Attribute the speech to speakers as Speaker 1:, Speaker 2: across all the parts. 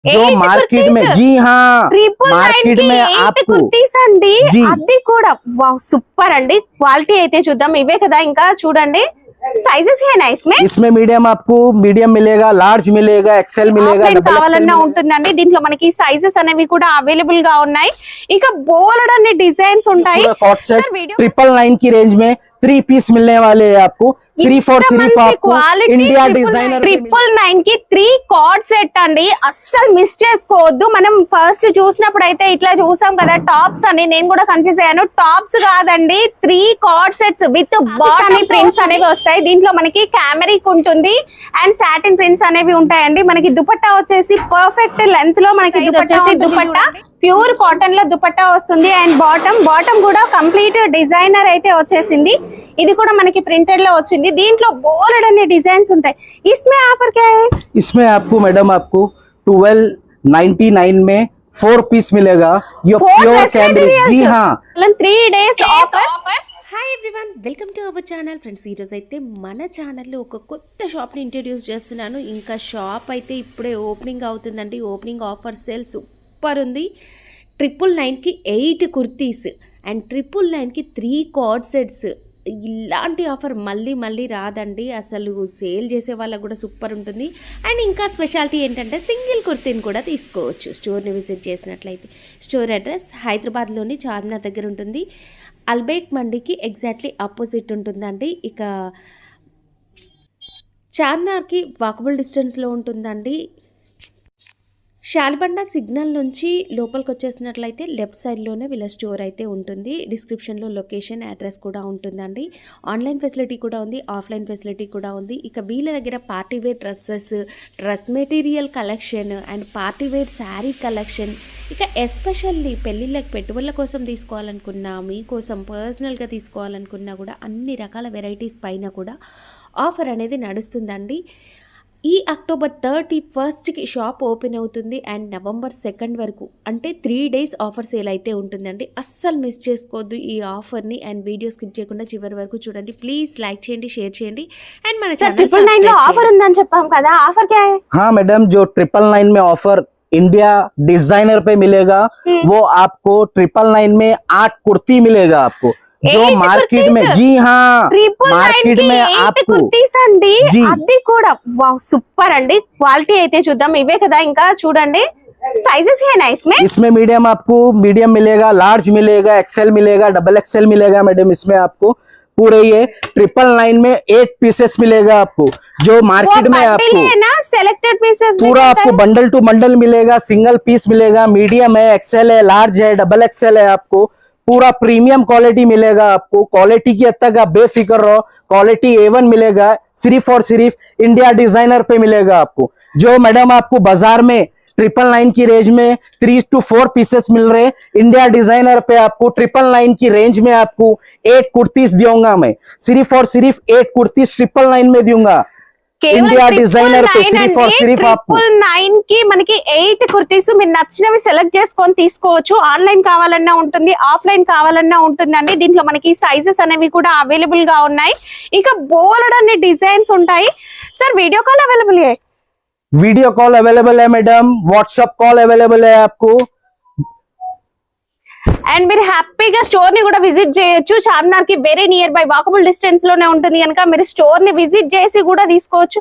Speaker 1: जो मार्केट में, जी हाँ, మార్కెట్ में आपको
Speaker 2: కుర్తీస్ అండి, అది కూడా వావ్ సూపర్ అండి. క్వాలిటీ అయితే చూద్దాం. ఇవే కదా, ఇంకా చూడండి సైజెస్ है ना
Speaker 1: इसमें मीडियम आपको मीडियम मिलेगा, लार्ज मिलेगा, एक्सेल मिलेगा,
Speaker 2: కావాలన్నా ఉంటుందండి. దీంట్లో మనకి సైజెస్ అనేవి కూడా అవైలబుల్ గా ఉన్నాయి. ఇక బోల్డ్ అన్ని డిజైన్స్ ఉంటాయి.
Speaker 1: ट्रिपल 9 की रेंज में 3 पीस मिलने वाले हैं आपको, सिर्फ और सिर्फ आपको इंडिया डिजाइनर
Speaker 2: 999 की 3 కార్డ్ సెట్ అండి. అస్సలు మిస్ చేసుకోవద్దు. మనం ఫస్ట్ చూసినప్పుడు అయితే ఇట్లా చూసాం కదా టాప్స్ అని, నేను కూడా కన్ఫ్యూజ్ అయ్యాను. టాప్స్ కాదండి, 3 card sets with bottom prints అనేవి వస్తాయి. దీంట్లో మనకి క్యామెరిక్ ఉంటుంది అండ్ సాటిన్ ప్రింట్స్ అనేవి ఉంటాయండి. మనకి దుపట్టా వచ్చేసి పర్ఫెక్ట్ లెంత్ లో మనకి దుపట్టా ప్యూర్ కాటన్ లో దుపట్టా వస్తుంది. అండ్ బాటమ్ కూడా కంప్లీట్ డిజైనర్ అయితే వచ్చేసింది. ఇది కూడా మనకి ప్రింటెడ్ లో వచ్చింది. దీంట్లో బోల్డ్ అనే డిజైన్స్ ఉంటాయి. इसमें ऑफर क्या है?
Speaker 1: इसमें आपको मैडम आपको 1299 में 4 पीस मिलेगा. ये प्योर कैमरिक, जी हाँ,
Speaker 2: 3 days offer.
Speaker 3: Hi everyone, welcome to our channel. Friends, ఈరోజు అయితే మన ఛానల్లో ఒక కొత్త షాప్ని ఇంట్రడ్యూస్ చేస్తున్నాను. ఇంకా షాప్ అయితే ఇప్పుడే ఓపెనింగ్ అవుతుందండి. ఓపెనింగ్ ఆఫర్ సేల్ సూపర్ ఉంది. 999కి 8 కుర్తీస్ అండ్ 999కి 3 కార్డ్ సెట్స్. ఇలాంటి ఆఫర్ మళ్ళీ రాదండి. అసలు సేల్ చేసే వాళ్ళకు కూడా సూపర్ ఉంటుంది. అండ్ ఇంకా స్పెషాలిటీ ఏంటంటే సింగిల్ కుర్తీని కూడా తీసుకోవచ్చు స్టోర్ని విజిట్ చేసినట్లయితే. స్టోర్ అడ్రస్ హైదరాబాద్లోని చార్మినార్ దగ్గర ఉంటుంది. అల్బేక్ మండీకి ఎగ్జాక్ట్లీ ఆపోజిట్ ఉంటుందండి. ఇక చార్మినార్కి వాకబుల్ డిస్టెన్స్లో ఉంటుందండి. షాల్బండ సిగ్నల్ నుంచి లోపలికి వచ్చేసినట్లయితే లెఫ్ట్ సైడ్లోనే వీళ్ళ స్టోర్ అయితే ఉంటుంది. డిస్క్రిప్షన్లో లొకేషన్, అడ్రస్ కూడా ఉంటుందండి. ఆన్లైన్ ఫెసిలిటీ కూడా ఉంది, ఆఫ్లైన్ ఫెసిలిటీ కూడా ఉంది. ఇక వీళ్ళ దగ్గర party wear dresses, dress material collection and party wear sari collection, ఇక ఎస్పెషల్లీ పెళ్ళిళ్ళకి పెట్టుబడుల కోసం తీసుకోవాలనుకున్నా, మీకోసం పర్సనల్గా తీసుకోవాలనుకున్నా కూడా అన్ని రకాల వెరైటీస్ పైన కూడా ఆఫర్ అనేది నడుస్తుందండి. ఈ అక్టోబర్ 31కి షాప్ ఓపెన్ అవుతుంది అండ్ నవంబర్ 2 వరకు, అంటే 3 days ఆఫర్ సేల్ అయితే ఉంటుందండి. అస్సలు మిస్ చేసుకోవద్దు ఈ ఆఫర్ని. అండ్ వీడియో స్కిప్ చేయకుండా చివరి వరకు చూడండి. ప్లీజ్ లైక్ చేయండి, షేర్ చేయండి అండ్ మన ఛానల్
Speaker 2: 999 లో ఆఫర్ ఉందని చెప్పాం కదా, ఆఫర్ क्या है?
Speaker 1: हाँ मैडम, जो 999 में ऑफर इंडिया डिजाइनर पे मिलेगा, वो आपको 999 में 8 कुर्ती मिलेगा आपको, जो మార్కెట్ में, जी हाँ, మార్కెట్ में आपको
Speaker 2: కుర్తీస్ అండి. అది కూడా వావ్ సూపర్ అండి. క్వాలిటీ అయితే చూద్దాం. ఇవే కదా, ఇంకా చూడండి సైజెస్ है ना
Speaker 1: इसमें मीडियम आपको मीडियम मिलेगा, लार्ज मिलेगा, एक्सेल मिलेगा, डबल एक्सेल मिलेगा मैडम. इसमें आपको पूरे ये 999 में 8 पीसेस मिलेगा आपको, जो मार्केट में आपको
Speaker 2: सेलेक्टेड पीसेस
Speaker 1: पूरा आपको बंडल टू बंडल मिलेगा, सिंगल पीस मिलेगा. मीडियम है, एक्सेल है, लार्ज है, डबल एक्सेल है. आपको पूरा प्रीमियम क्वालिटी मिलेगा आपको. क्वालिटी की हद तक आप बेफिक्र रहो, क्वालिटी A1 मिलेगा. सिर्फ और सिर्फ इंडिया डिजाइनर पे मिलेगा आपको, जो मैडम आपको बाजार में 999 की रेंज में 3 to 4 पीसेस मिल रहे. इंडिया डिजाइनर पे आपको 999 की रेंज में आपको 8 कुर्तीस दूंगा मैं. सिर्फ और सिर्फ 8 कुर्तीस 999 में दूंगा. ఇండియా డిజైనర్ पे सिर्फ और सिर्फ आपको
Speaker 2: 999 కి మనకి 8 కుర్తీస్ మీరు నచ్చినవి సెలెక్ట్ చేసుకొని తీసుకోవచ్చు. ఆన్లైన్ కావాలన్నా ఉంటుంది, ఆఫ్లైన్ కావాలన్నా ఉంటుందండి. దీంట్లో మనకి సైజెస్ అనేవి కూడా అవైలబుల్ గా ఉన్నాయి. ఇంకా బోల్డ్ అన్ని డిజైన్స్ ఉంటాయి. సార్ వీడియో కాల్ అవైలబుల్ है?
Speaker 1: वीडियो कॉल अवेलेबल है मैडम, व्हाट्सएप कॉल अवेलेबल है आपको.
Speaker 2: అండ్ మీరు హ్యాపీగా స్టోర్ ని కూడా విజిట్ చేయొచ్చు. చార్మినార్ కి very near by walkable distance లోనే ఉంటుంది కనుక మీరు స్టోర్ ని విజిట్ చేసి కూడా తీసుకోవచ్చు.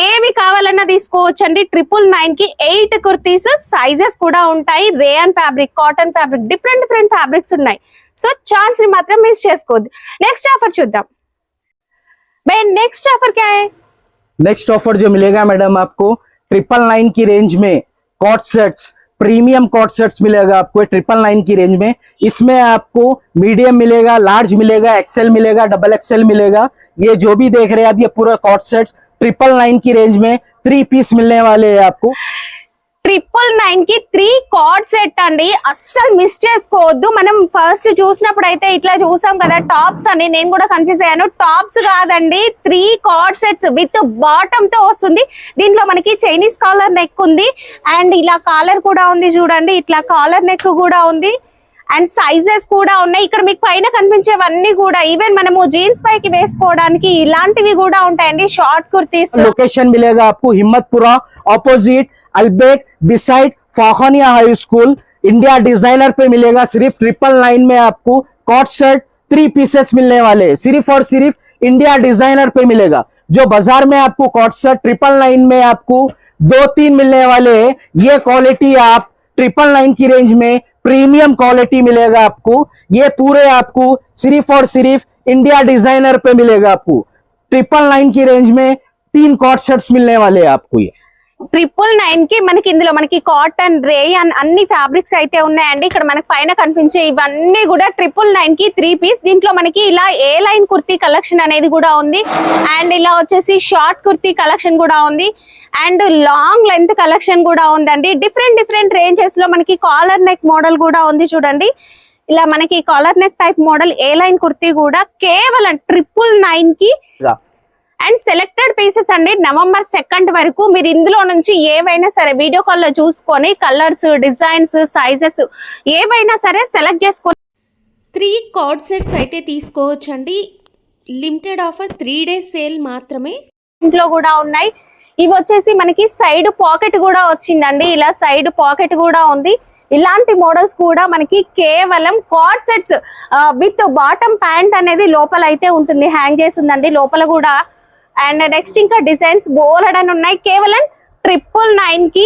Speaker 2: ఏవి కావాలన్నా తీసుకోవచ్చు అండి. 999 కి 8 కుర్తీస్, సైజెస్ కూడా ఉంటాయి. Rayon fabric, cotton fabric, different fabrics ఉన్నాయి. సో ఛాన్స్ ని మాత్రం మిస్ చేసుకోవద్దు. నెక్స్ట్ ఆఫర్ చూద్దాం. भाई नेक्स्ट ऑफर क्या है?
Speaker 1: नेक्स्ट ऑफर जो मिलेगा मैडम आपको 999 की रेंज में cot sets, premium cot sets मिलेगा आपको 999 की रेंज में. इसमें आपको मीडियम मिलेगा, लार्ज मिलेगा, एक्सेल मिलेगा, डबल एक्सेल मिलेगा. ये जो भी देख रहे हैं आप, ये पूरा कॉट सेट्स 999 की रेंज में 3 पीस मिलने वाले हैं आपको.
Speaker 2: 999 కి 3 కార్డ్ సెట్ అండి. అస్సలు మిస్ చేసుకోవద్దు. మనం ఫస్ట్ చూసినప్పుడు అయితే ఇట్లా చూసాం కదా టాప్స్ అని, నేను కూడా కన్ఫ్యూజ్ అయ్యాను. టాప్స్ కాదండి, 3 కార్డ్ సెట్స్ విత్ బాటమ్ తో వస్తుంది. దీంట్లో మనకి చైనీస్ కాలర్ నెక్ ఉంది అండ్ ఇలా కాలర్ కూడా ఉంది చూడండి. ఇట్లా కాలర్ నెక్ కూడా ఉంది అండ్ సైజెస్ కూడా ఉన్నాయి. ఇక్కడ మీకు పైన కనిపించేవన్నీ కూడా ఈవెన్ మనము జీన్స్ పైకి వేసుకోవడానికి ఇలాంటివి కూడా ఉంటాయండి. షార్ట్ కుర్తీస్.
Speaker 1: लोकेशन मिलेगा आपको हिम्मतपुरा, ऑपोजिट अल्बेक beside Fakhniya high school, India designer पे मिलेगा। सिर्फ 999 में आपको कॉट शर्ट 3 पीसेस मिलने वाले हैं, सिर्फ और सिर्फ इंडिया डिजाइनर पे मिलेगा। जो बाजार में आपको कॉट शर्ट 999 में आपको 2-3 मिलने वाले हैं, ये क्वालिटी आप 999 की रेंज में प्रीमियम क्वालिटी मिलेगा आपको। ये पूरे आपको सिर्फ और सिर्फ इंडिया डिजाइनर पे मिलेगा। आपको 999 की रेंज में 3 कॉट शर्ट्स मिलने वाले हैं आपको। ये
Speaker 2: 999 కి మనకి ఇందులో మనకి కాటన్, రేయన్ అన్ని ఫ్యాబ్రిక్స్ అయితే ఉన్నాయండి. ఇక్కడ మనకి పైన కనిపించే ఇవన్నీ కూడా 999 కి 3 పీస్. దీంట్లో మనకి ఇలా ఏ లైన్ కుర్తీ కలెక్షన్ అనేది కూడా ఉంది, అండ్ ఇలా వచ్చేసి షార్ట్ కుర్తీ కలెక్షన్ కూడా ఉంది, అండ్ లాంగ్ లెంత్ కలెక్షన్ కూడా ఉందండి. డిఫరెంట్ రేంజెస్ లో మనకి కాలర్ నెక్ మోడల్ కూడా ఉంది చూడండి. ఇలా మనకి కాలర్ నెక్ టైప్ మోడల్ ఏ లైన్ కుర్తీ కూడా కేవలం 999 కి అండ్ సెలెక్టెడ్ పీసెస్ అండి. నవంబర్ 2 వరకు మీరు ఇందులో నుంచి ఏవైనా సరే వీడియో కాల్ లో చూసుకొని కలర్స్, డిజైన్స్, సైజెస్ ఏవైనా సరే సెలెక్ట్ చేసుకొని
Speaker 3: 3 కార్డ్ సెట్స్ అయితే తీసుకోవచ్చండి. లిమిటెడ్ ఆఫర్ 3 డేస్ సేల్ మాత్రమే.
Speaker 2: ఇంట్లో కూడా ఉన్నాయి. ఇవి వచ్చేసి మనకి సైడ్ పాకెట్ కూడా వచ్చిందండి. ఇలా సైడ్ పాకెట్ కూడా ఉంది. ఇలాంటి మోడల్స్ కూడా మనకి కేవలం card sets with bottom pant అనేది లోపల అయితే ఉంటుంది, హ్యాంగ్ చేసి ఉందండి లోపల కూడా. అండ్ నెక్స్ట్ ఇంకా డిజైన్స్ బోలెడని ఉన్నాయి. కేవలం 999 కి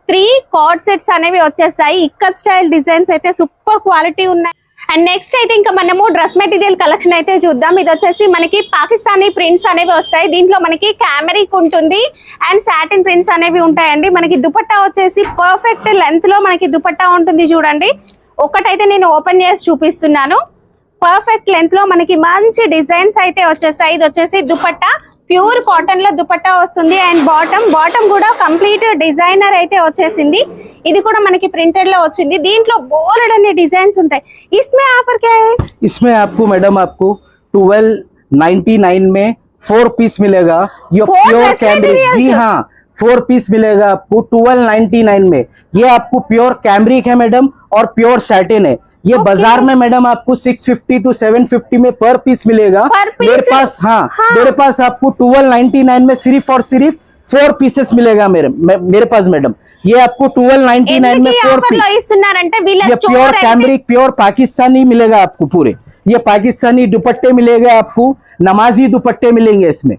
Speaker 2: 3 కార్డ్ సెట్స్ అనేవి వచ్చేస్తాయి. ఇక్కత్ స్టైల్ డిజైన్స్ అయితే సూపర్ క్వాలిటీ ఉన్నాయి. అండ్ నెక్స్ట్ అయితే ఇంకా మనము డ్రెస్ మెటీరియల్ కలెక్షన్ అయితే చూద్దాం. ఇది వచ్చేసి మనకి పాకిస్తానీ ప్రింట్స్ అనేవి వస్తాయి. దీంట్లో మనకి క్యామరిక్ ఉంటుంది అండ్ సాటిన్ ప్రింట్స్ అనేవి ఉంటాయండి. మనకి దుపట్టా వచ్చేసి పర్ఫెక్ట్ లెంత్ లో మనకి దుపట్టా ఉంటుంది చూడండి. ఒకటైతే నేను ఓపెన్ చేసి చూపిస్తున్నాను. పర్ఫెక్ట్ లెంత్ లో మనకి మంచి డిజైన్స్ అయితే వచ్చేస్తాయి. ఇది వచ్చేసి దుపట్టా ప్యూర్ కాటన్ లో దుపట్టా వస్తుంది అండ్ బాటమ్ కూడా కంప్లీట్ డిజైనర్ అయితే వచ్చేసింది. ఇది కూడా మనకి ప్రింటెడ్ లో వచ్చింది. దీంట్లో బోల్డ్ అనే డిజైన్స్ ఉంటాయి. इसमें ऑफर क्या है?
Speaker 1: इसमें आपको मैडम आपको 1299 में 4 पीस मिलेगा। ये प्योर कैमरिक, जी हाँ 4 पीस मिलेगा आपको 1299 में। ये आपको प्योर कैमरिक है मैडम और प्योर सैटिन है। ये बाजार में मैडम आपको 650 to 750 में पर पीस मिलेगा। मेरे पास मेरे पास आपको 1299 में सिर्फ और सिर्फ 4 पीसेस मिलेगा मेरे पास मैडम। ये आपको 1299 में 4 पीस। ये प्योर कैमरिक, प्योर पाकिस्तानी मिलेगा आपको पूरे। ये पाकिस्तानी दुपट्टे मिलेगा आपको, नमाजी दुपट्टे मिलेंगे इसमें।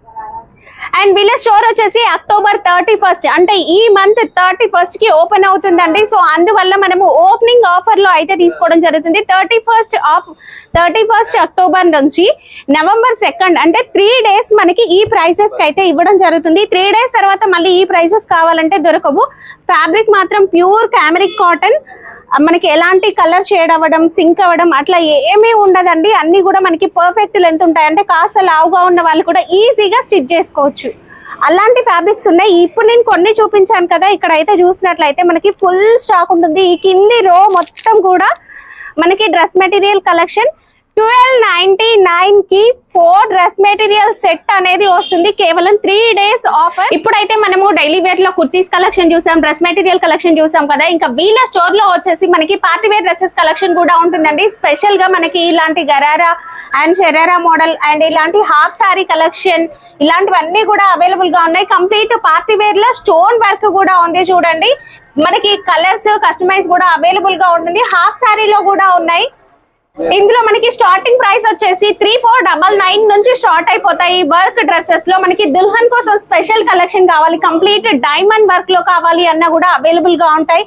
Speaker 2: అండ్ వీళ్ళ స్టోర్ వచ్చేసి అక్టోబర్ 31 అంటే ఈ మంత్ 31 కి ఓపెన్ అవుతుందండి. సో అందువల్ల మనము ఓపెనింగ్ ఆఫర్ లో అయితే తీసుకోవడం జరుగుతుంది. 31 అక్టోబర్ నుంచి నవంబర్ 2 అంటే 3 డేస్ మనకి ఈ ప్రైసెస్ కి అయితే ఇవ్వడం జరుగుతుంది. 3 డేస్ తర్వాత మళ్ళీ ఈ ప్రైసెస్ కావాలంటే దొరకవు. ఫ్యాబ్రిక్ మాత్రం ప్యూర్ క్యామరిక్ కాటన్. మనకి ఎలాంటి కలర్ షేడ్ అవ్వడం, సింక్ అవ్వడం అట్లా ఏమీ ఉండదండి. అన్ని కూడా మనకి పర్ఫెక్ట్ లెంత్ ఉంటాయి. అంటే కాస్త లావుగా ఉన్న వాళ్ళు కూడా ఈజీగా స్టిచ్ చేసుకోవచ్చు. అలాంటి ఫ్యాబ్రిక్స్ ఉన్నాయి. ఇప్పుడు నేను కొన్ని చూపించాను కదా, ఇక్కడ అయితే చూసినట్లయితే మనకి ఫుల్ స్టాక్ ఉంటుంది. ఈ కింది రో మొత్తం కూడా మనకి డ్రెస్ మెటీరియల్ కలెక్షన్ 1299 కి 4 డ్రెస్ మెటీరియల్ సెట్ అనేది వస్తుంది. కేవలం 3 డేస్ ఆఫర్. ఇప్పుడైతే మనము డైలీ వేర్ లో కుర్తీస్ కలెక్షన్ చూసాం, డ్రెస్ మెటీరియల్ కలెక్షన్ చూసాం కదా. ఇంకా వీళ్ళ స్టోర్ లో వచ్చేసి మనకి పార్టీ వేర్ డ్రెస్సెస్ కలెక్షన్ కూడా ఉంటుందండి. స్పెషల్ గా మనకి ఇలాంటి gharara and sharara model and ఇలాంటి హాఫ్ సారీ కలెక్షన్ ఇలాంటివన్నీ కూడా అవైలబుల్ గా ఉన్నాయి. కంప్లీట్ పార్టీ వేర్ లో స్టోన్ వర్క్ కూడా ఉంది చూడండి. మనకి కలర్స్ కస్టమైజ్ కూడా అవైలబుల్ గా ఉంటుంది. హాఫ్ సారీలో కూడా ఉన్నాయి. ఇందులో మనకి స్టార్టింగ్ ప్రైస్ వచ్చేసి 3499 నుంచి స్టార్ట్ అయిపోతాయి. వర్క్ డ్రెస్సెస్ లో మనకి దుల్హన్ కోసం స్పెషల్ కలెక్షన్ కావాలి, కంప్లీట్ డైమండ్ వర్క్ లో కావాలి అన్న కూడా అవైలబుల్ గా ఉంటాయి.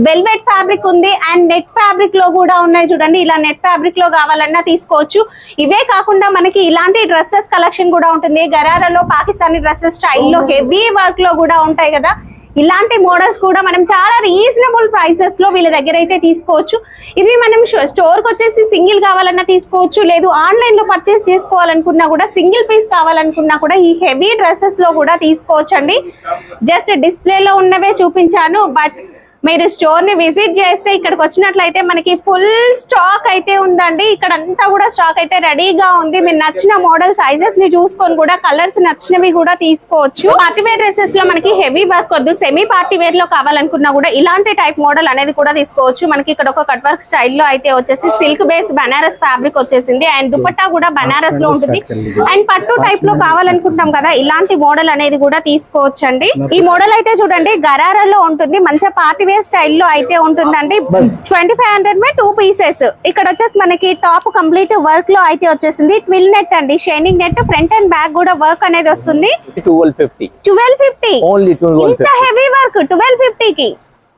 Speaker 2: వెల్వెట్ ఫ్యాబ్రిక్ ఉంది అండ్ నెట్ ఫ్యాబ్రిక్ లో కూడా ఉన్నాయి చూడండి. ఇలా నెట్ ఫ్యాబ్రిక్ లో కావాలన్నా తీసుకోవచ్చు. ఇవే కాకుండా మనకి ఇలాంటి డ్రెస్సెస్ కలెక్షన్ కూడా ఉంటుంది. గరారాలో పాకిస్తానీ డ్రెస్సెస్ స్టైల్లో హెవీ వర్క్ లో కూడా ఉంటాయి కదా. ఇలాంటి మోడల్స్ కూడా మనం చాలా రీజనబుల్ ప్రైసెస్ లో వీళ్ళ దగ్గర అయితే తీసుకోవచ్చు. ఇవి మనం స్టోర్ కి వచ్చేసి సింగిల్ కావాలన్నా తీసుకోవచ్చు, లేదు ఆన్లైన్ లో పర్చేస్ చేసుకోవాలనుకున్నా కూడా, సింగిల్ పీస్ కావాలనుకున్నా కూడా ఈ హెవీ డ్రెస్సెస్ లో కూడా తీసుకోవచ్చు అండి. జస్ట్ డిస్ప్లేలో ఉన్నవే చూపించాను, బట్ మీరు స్టోర్ ని విజిట్ చేస్తే ఇక్కడికి వచ్చినట్లయితే మనకి ఫుల్ స్టాక్ అయితే ఉందండి. ఇక్కడ అంతా కూడా స్టాక్ అయితే రెడీగా ఉంది. మీరు నచ్చిన మోడల్ సైజెస్ ని చూసుకొని కూడా కలర్స్ నచ్చినవి కూడా తీసుకోవచ్చు. పార్టీ వేర్ డ్రెస్సెస్ లో మనకి హెవీ వర్క్ వద్దు, సెమీ పార్టీ వేర్ లో కావాలనుకున్నా కూడా ఇలాంటి టైప్ మోడల్ అనేది కూడా తీసుకోవచ్చు. మనకి ఇక్కడ ఒక కట్ వర్క్ స్టైల్లో అయితే వచ్చేసి సిల్క్ బేస్ బనారస్ ఫ్యాబ్రిక్ వచ్చేసింది అండ్ దుపట్టా కూడా బనారస్ లో ఉంటుంది. అండ్ పట్టు టైప్ లో కావాలనుకుంటాం కదా, ఇలాంటి మోడల్ అనేది కూడా తీసుకోవచ్చు అండి. ఈ మోడల్ అయితే చూడండి గరారాలో ఉంటుంది, మంచిగా పార్టీ వేర్ స్టైల్లో అయితే ఉంటుందండి. 2500 మే 2 పీసెస్. ఇక్కడ వచ్చేసి మనకి టాప్ కంప్లీట్ వర్క్ లో అయితే వచ్చేసింది. ట్విల్ నెట్ అండి, shining net, front and back కూడా వర్క్ అనేది వస్తుంది. 1250
Speaker 4: ओनली 1250
Speaker 2: ఇంత హెవీ వర్క్ 1250 కి.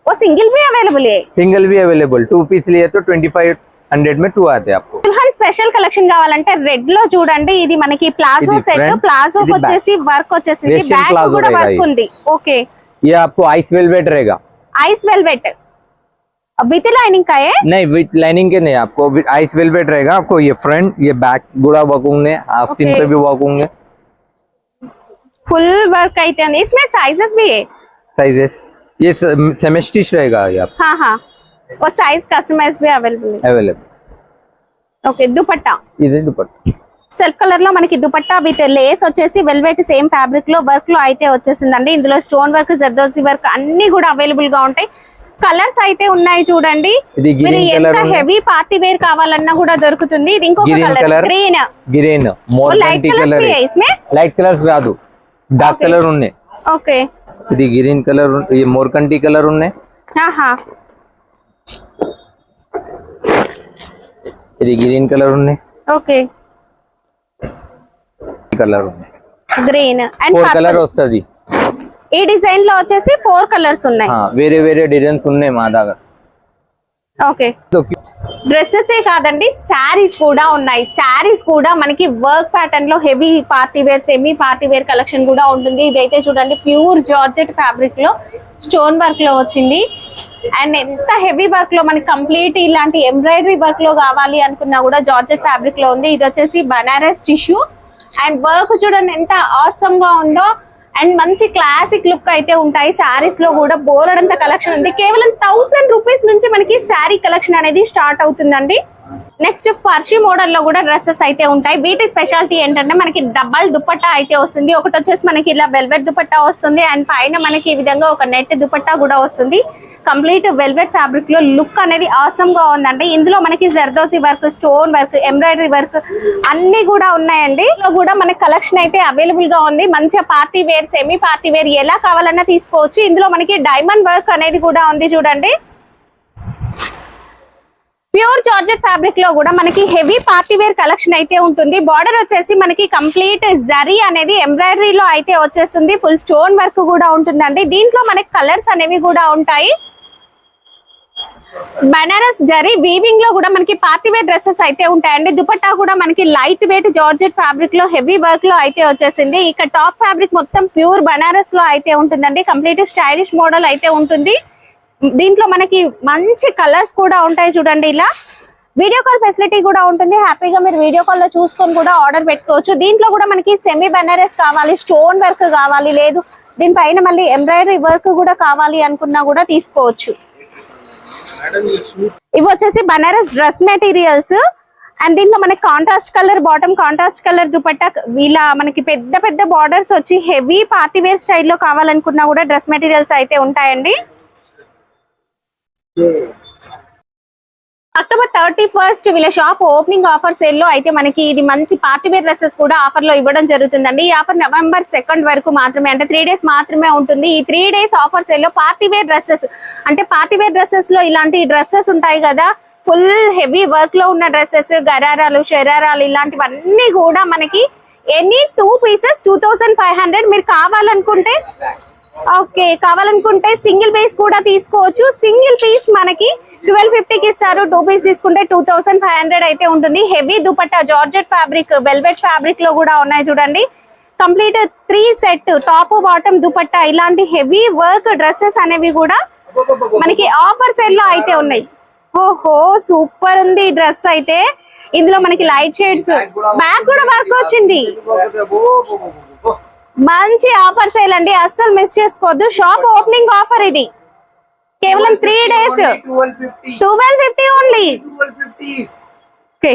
Speaker 2: वो सिंगल भी अवेलेबल है?
Speaker 4: सिंगल भी अवेलेबल, 2 पीस लिए तो 2500 में 2 आते हैं आपको.
Speaker 2: దుల్హన్ స్పెషల్ కలెక్షన్ కావాలంటే రెడ్ లో చూడండి, ఇది మనకి ప్లాజో
Speaker 4: ఇది
Speaker 2: సెట్,
Speaker 4: front,
Speaker 2: ప్లాజో
Speaker 4: ఇది
Speaker 2: వచ్చేసి వర్క్ వచ్చేసింది,
Speaker 4: Western
Speaker 2: బ్యాక్
Speaker 4: plazo
Speaker 2: కూడా
Speaker 4: रहेगा
Speaker 2: వర్క్
Speaker 4: ये.
Speaker 2: ఉంది. ఓకే,
Speaker 4: ये आपको आइस वेलवेट रहेगा.
Speaker 2: ఐస్ వెల్వెట్ విత్ లైనింగ్ का है?
Speaker 4: नहीं विथ लाइनिंग के नहीं, आपको आइस वेलवेट रहेगा. आपको ये फ्रंट, ये बैक गुड़ा वर्क होंगे, आस्तीन
Speaker 2: Okay.
Speaker 4: पे भी वर्क होंगे.
Speaker 2: फुल वर्क అయితే ఉంది. इसमें साइजेस भी है?
Speaker 4: साइजेस ये सेमी स्टिच रहेगा ये आप
Speaker 2: हाँ हाँ, वो साइज कस्टमाइज भी अवेलेबल है.
Speaker 4: अवेलेबल.
Speaker 2: ఓకే, దుపట్టా
Speaker 4: ఇది दुपट्टा
Speaker 2: సెల్ఫ్ కలర్ లో మనకి దుపట్టా విత్ లేస్ వచ్చేసి వెల్వెట్ సేమ్ ఫ్యాబ్రిక్ లో వర్క్ లో అయితే వచ్చేసిందండి. ఇందులో స్టోన్ వర్క్, జర్దోసి వర్క్ అన్ని కూడా అవైలబుల్ గా ఉంటాయి. కలర్స్ అయితే ఉన్నాయి చూడండి.
Speaker 4: ఇది green
Speaker 2: మీరు ఎంత
Speaker 4: colour ఉంది.
Speaker 2: హెవీ పార్టీ వేర్ కావాలన్నా కూడా దొరుకుతుంది. ఇది ఇంకొక
Speaker 4: Green
Speaker 2: colour,
Speaker 4: colour.
Speaker 2: Green.
Speaker 4: Green मोर
Speaker 2: లైట్
Speaker 4: కంటి
Speaker 2: కలర్స్
Speaker 4: కలర్
Speaker 2: भी है इसमें?
Speaker 4: లైట్ కలర్స్ కాదు, డార్క్
Speaker 2: Okay.
Speaker 4: కలర్ ఉన్నాయి.
Speaker 2: ఓకే,
Speaker 4: ఇది గ్రీన్ కలర్, ఈ మోర్ కంటి కలర్ ఉన్నాయి.
Speaker 2: ఆహా,
Speaker 4: ఇది గ్రీన్ కలర్ ఉన్నాయి,
Speaker 2: ఓకే,
Speaker 4: కలర్ ఉన్నాయి.
Speaker 2: గ్రీన్ అండ్
Speaker 4: 4 కలర్ వస్తది.
Speaker 2: ఈ డిజైన్ లో వచ్చేసి 4 కలర్స్ ఉన్నాయి.
Speaker 4: వేరే వేరే డిజైన్స్ ఉన్నాయి మా దగ్గర.
Speaker 2: ఓకే, డ్రెస్సెస్ ఏ కాదండి, శారీస్ కూడా ఉన్నాయి. శారీస్ కూడా మనకి వర్క్ ప్యాటర్న్ లో heavy party wear, semi party wear collection కూడా ఉంటుంది. ఇదైతే చూడండి ప్యూర్ జార్జెట్ ఫ్యాబ్రిక్ లో స్టోన్ వర్క్ లో వచ్చింది. అండ్ ఎంత హెవీ వర్క్ లో మనకి కంప్లీట్ ఇలాంటి ఎంబ్రాయిడరీ వర్క్ లో కావాలి అనుకున్నా కూడా జార్జెట్ ఫ్యాబ్రిక్ లో ఉంది. ఇది వచ్చేసి బనారస్ టిష్యూ అండ్ వర్క్ చూడండి ఎంత ఆసమ్ గా ఉందో. అండ్ మంచి క్లాసిక్ లుక్ అయితే ఉంటాయి. శారీస్ లో కూడా బోలెడంత కలెక్షన్ ఉంది. కేవలం 1000 రూపీస్ నుంచి మనకి శారీ కలెక్షన్ అనేది స్టార్ట్ అవుతుందండి. నెక్స్ట్ ఫర్షీ మోడల్ లో కూడా డ్రెస్సెస్ అయితే ఉంటాయి. వీటి స్పెషాలిటీ ఏంటంటే మనకి డబల్ దుపట్టా అయితే వస్తుంది. ఒకటి వచ్చేసి మనకి ఇలా వెల్వెట్ దుపట్టా వస్తుంది అండ్ పైన మనకి ఈ విధంగా ఒక నెట్ దుపట్టా కూడా వస్తుంది. కంప్లీట్ వెల్వెట్ ఫ్యాబ్రిక్ లో లుక్ అనేది ఆసమ్ గా ఉందండి. ఇందులో మనకి zardozi work, stone work, embroidery work అన్ని కూడా ఉన్నాయండి. ఇందులో కూడా మనకి కలెక్షన్ అయితే అవైలబుల్ గా ఉంది. మంచిగా party wear, semi party wear ఎలా కావాలన్నా తీసుకోవచ్చు. ఇందులో మనకి డైమండ్ వర్క్ అనేది కూడా ఉంది చూడండి. ప్యూర్ జార్జెట్ ఫ్యాబ్రిక్ లో కూడా మనకి హెవీ పార్టీ వేర్ కలెక్షన్ అయితే ఉంటుంది. బార్డర్ వచ్చేసి మనకి కంప్లీట్ జరీ అనేది ఎంబ్రాయిడరీలో అయితే వచ్చేస్తుంది. ఫుల్ స్టోన్ వర్క్ కూడా ఉంటుందండి. దీంట్లో మనకి కలర్స్ అనేవి కూడా ఉంటాయి. బనారస్ జరీ వీవింగ్ లో కూడా మనకి పార్టీ వేర్ డ్రెస్సెస్ అయితే ఉంటాయండి. దుపట్టా కూడా మనకి లైట్ వెయిట్ జార్జెట్ ఫ్యాబ్రిక్ లో హెవీ వర్క్ లో అయితే వచ్చేసింది. ఇక టాప్ ఫ్యాబ్రిక్ మొత్తం ప్యూర్ బనారస్ లో అయితే ఉంటుందండి. కంప్లీట్ స్టైలిష్ మోడల్ అయితే ఉంటుంది. దీంట్లో మనకి మంచి కలర్స్ కూడా ఉంటాయి చూడండి. ఇలా వీడియో కాల్ ఫెసిలిటీ కూడా ఉంటుంది. హ్యాపీగా మీరు వీడియో కాల్ లో చూసుకొని కూడా ఆర్డర్ పెట్టుకోవచ్చు. దీంట్లో కూడా మనకి సెమీ బనారస్ కావాలి, స్టోన్ వర్క్ కావాలి, లేదు దీనిపైన మళ్ళీ ఎంబ్రాయిడరీ వర్క్ కూడా కావాలి అనుకున్నా కూడా తీసుకోవచ్చు. ఇవి వచ్చేసి బనారస్ డ్రెస్ మెటీరియల్స్ అండ్ దీంట్లో మనకి contrast colour bottom, contrast colour dupatta, ఇలా మనకి పెద్ద పెద్ద బార్డర్స్ వచ్చి హెవీ పార్టీ వేర్ స్టైల్లో కావాలనుకున్నా కూడా డ్రెస్ మెటీరియల్స్ అయితే ఉంటాయండి. అక్టోబర్ 31 వీళ్ళ షాప్ ఓపెనింగ్ ఆఫర్ సేల్ లో అయితే మనకి ఇది మంచి పార్టీ వేర్ డ్రెస్సెస్ కూడా ఆఫర్ లో ఇవ్వడం జరుగుతుందండి. ఈ ఆఫర్ నవంబర్ 2 వరకు మాత్రమే, అంటే 3 డేస్ మాత్రమే ఉంటుంది. ఈ 3 డేస్ ఆఫర్ సేల్ లో పార్టీ వేర్ డ్రెస్సెస్, అంటే పార్టీ వేర్ డ్రెస్సెస్ లో ఇలాంటి డ్రెస్సెస్ ఉంటాయి కదా, ఫుల్ హెవీ వర్క్ లో ఉన్న డ్రెస్సెస్, గరారాలు, షరారాలు ఇలాంటివన్నీ కూడా మనకి ఎనీ 2 పీసెస్ 2500. మీరు కావాలనుకుంటే సింగిల్ పీస్ కూడా తీసుకోవచ్చు. సింగిల్ పీస్ మనకి 1250కి ఇస్తారు. 2 పీస్ తీసుకుంటే 2500 అయితే ఉంటుంది. Heavy dupatta georgette fabric, velvet fabric లో కూడా ఉన్నాయి చూడండి. Complete 3 set top bottom dupatta, ఇలాంటి హెవీ వర్క్ డ్రెస్సెస్ అనేవి కూడా మనకి ఆఫర్ సేల్ లో అయితే ఉన్నాయి. ఓహో సూపర్ ఉంది ఈ డ్రెస్ అయితే. ఇందులో మనకి లైట్ షేడ్స్, బ్యాక్ కూడా వర్క్ వచ్చింది. మంచి ఆఫర్ సేల్ అండి, అస్సలు మిస్ చేసుకోవద్దు. షాప్ ఓపెనింగ్ ఆఫర్ ఇది. కేవలం 3 days 1250 ఓన్లీ. ఓకే